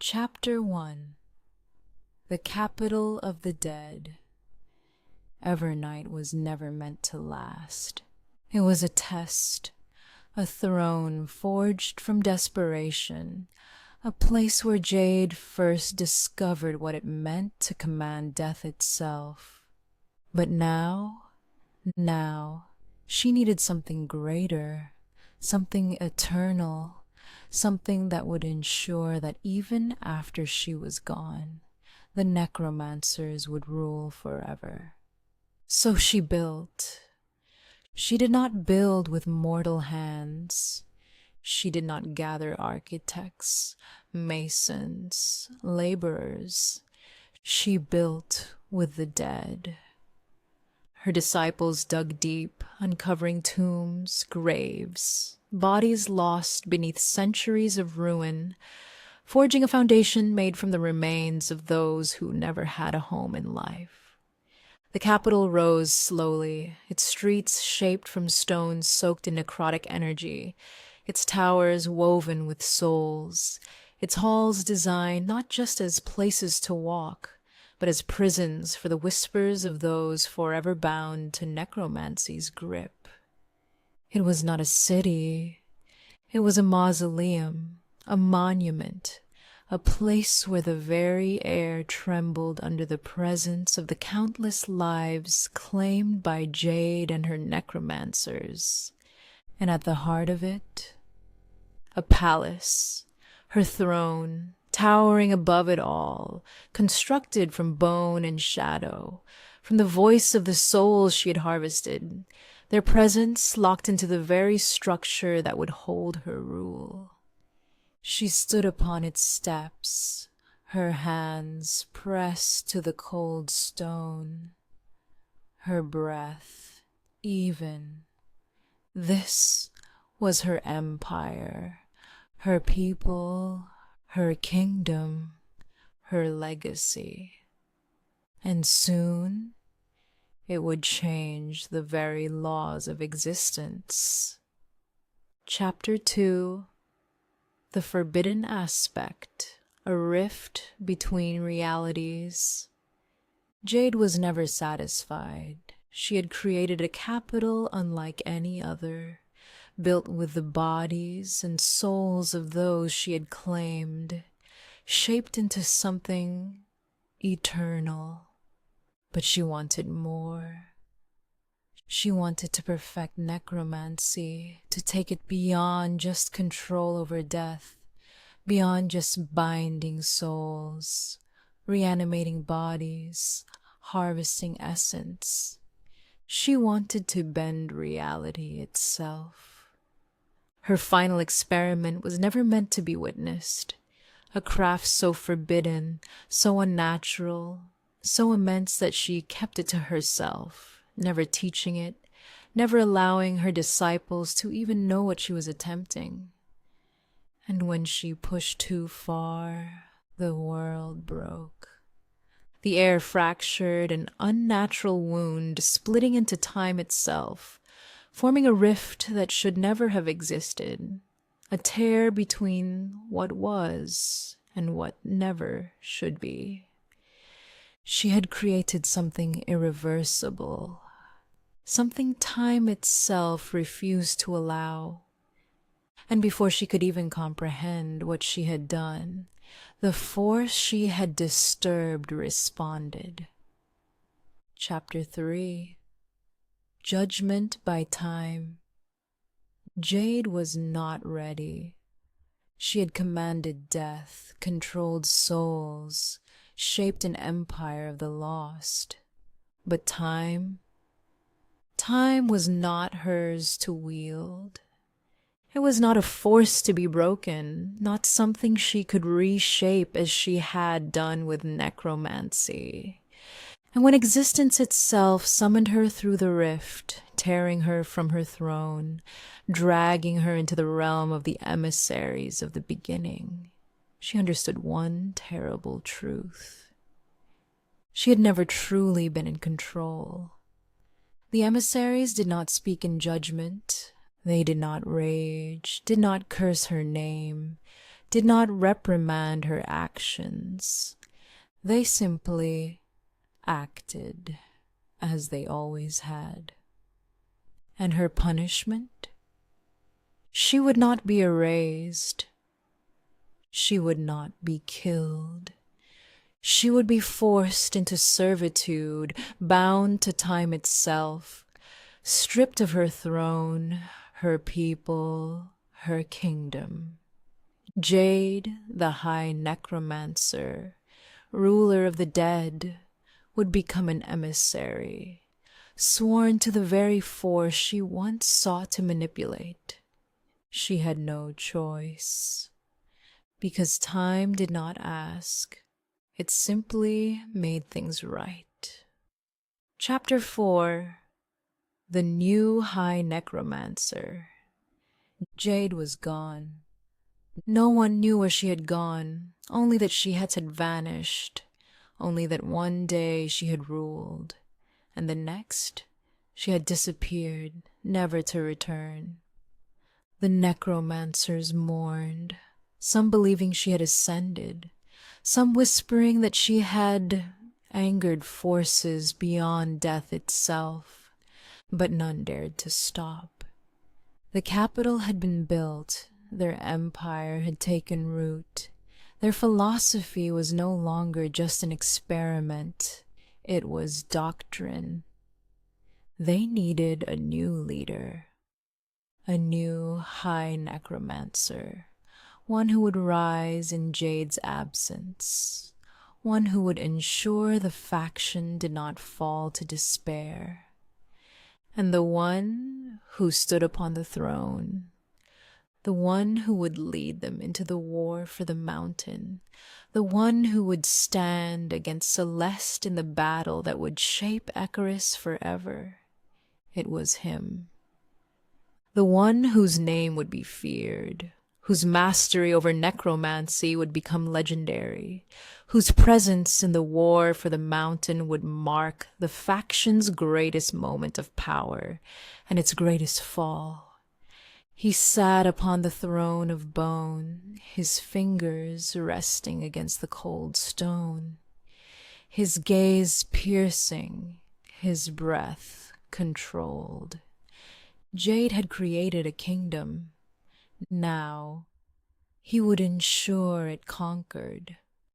Chapter 1. The Capital of the Dead. Evernight was never meant to last. It was a test, a throne forged from desperation, a place where Jade first discovered what it meant to command death itself. But now, she needed something greater, something eternal, something that would ensure that even after she was gone, the Necromancers would rule forever. So she built. She did not build with mortal hands. She did not gather architects, masons, laborers. She built with the dead. Her disciples dug deep, uncovering tombs, graves, bodies lost beneath centuries of ruin, forging a foundation made from the remains of those who never had a home in life. The capital rose slowly, its streets shaped from stones soaked in necrotic energy, its towers woven with souls, its halls designed not just as places to walk, but as prisons for the whispers of those forever bound to necromancy's grip. It was not a city. It was a mausoleum, a monument, a place where the very air trembled under the presence of the countless lives claimed by Jade and her necromancers. And at the heart of it, a palace, her throne, towering above it all, constructed from bone and shadow, from the voice of the souls she had harvested, their presence locked into the very structure that would hold her rule. She stood upon its steps, her hands pressed to the cold stone, her breath even. This was her empire, her people, her kingdom, her legacy. And soon it would change the very laws of existence. Chapter 2. The Forbidden Aspect, a rift between realities. Jade was never satisfied. She had created a capital unlike any other, built with the bodies and souls of those she had claimed, shaped into something eternal. But she wanted more. She wanted to perfect necromancy, to take it beyond just control over death, beyond just binding souls, reanimating bodies, harvesting essence. She wanted to bend reality itself. Her final experiment was never meant to be witnessed, a craft so forbidden, so unnatural, so immense that she kept it to herself, never teaching it, never allowing her disciples to even know what she was attempting. And when she pushed too far, the world broke. The air fractured, an unnatural wound splitting into time itself, forming a rift that should never have existed, a tear between what was and what never should be. She had created something irreversible, something time itself refused to allow. And before she could even comprehend what she had done, the force she had disturbed responded. Chapter 3. Judgment by Time. Jade was not ready. She had commanded death, controlled souls, shaped an empire of the lost. But time was not hers to wield. It was not a force to be broken, not something she could reshape as she had done with necromancy. And when existence itself summoned her through the rift, tearing her from her throne, dragging her into the realm of the emissaries of the beginning, she understood one terrible truth. She had never truly been in control. The emissaries did not speak in judgment. They did not rage, did not curse her name, did not reprimand her actions. They simply acted as they always had. And her punishment? She would not be erased. She would not be killed. She would be forced into servitude, bound to time itself, stripped of her throne, her people, her kingdom. Jade, the high necromancer, ruler of the dead, would become an emissary, sworn to the very force she once sought to manipulate. She had no choice, because time did not ask. It simply made things right. Chapter 4: The New High Necromancer. Jade was gone. No one knew where she had gone, only that she had vanished, only that one day she had ruled, and the next she had disappeared, never to return. The necromancers mourned, some believing she had ascended, some whispering that she had angered forces beyond death itself, but none dared to stop. The capital had been built, their empire had taken root. Their philosophy was no longer just an experiment, it was doctrine. They needed a new leader, a new high necromancer, one who would rise in Jade's absence, one who would ensure the faction did not fall to despair. And the one who stood upon the throne, the one who would lead them into the war for the mountain, the one who would stand against Celeste in the battle that would shape Icarus forever. It was him. The one whose name would be feared, whose mastery over necromancy would become legendary, whose presence in the war for the mountain would mark the faction's greatest moment of power and its greatest fall. He sat upon the throne of bone, his fingers resting against the cold stone, his gaze piercing, his breath controlled. Jade had created a kingdom. Now he would ensure it conquered.